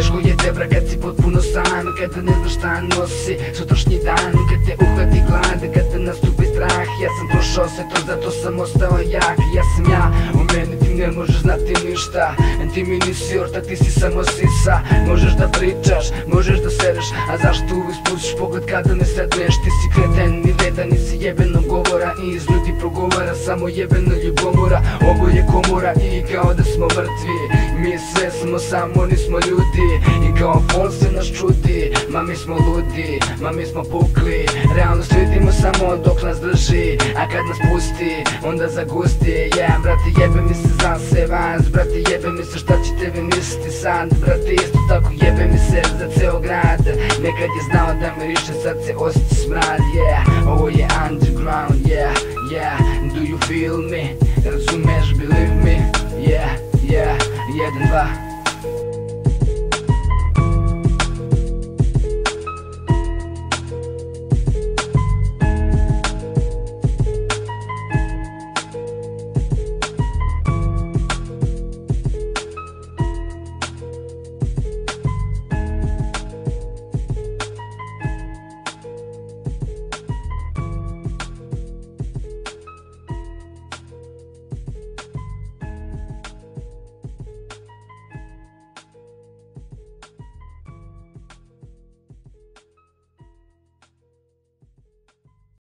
Teško je tebra kad si potpuno sam, kada ne znaš šta nosi sutrašnji dan, kad te uhvati glad, kada nastupi strah. Ja sam prošao sve to, zato sam ostao jak. Ja sam ja, u meni ti ne možeš znati ništa. Ti mi nisi ortak, ti si samo sisa. Možeš da pričaš, možeš da sedeš, a zašto uvijek spustiš pogled kada ne sedneš? Ti si kreten, ni vredan, nisi jebenog govora i iz ljudi progovara samo jebena ljubomora. Ovo je komora i kao da smo mrtvi, mi sve smo samo nismo ljudi. I kao fon se nas čudi, ma mi smo ludi, ma mi smo pukli. Realnost vidimo samo dok nas drži, a kad nas pusti, onda zagusti. Yeah, brate, jebe mi se za se vas, brate, jebe mi se šta će tebi misliti sad. Brate, isto tako jebe mi se za ceo grad. Nekad je znao da miriše, sad se osjeti smrad. Yeah, ovo je underground, yeah, yeah. Do you feel me? Razumeš, believe me? Yeah, yeah, 1, 2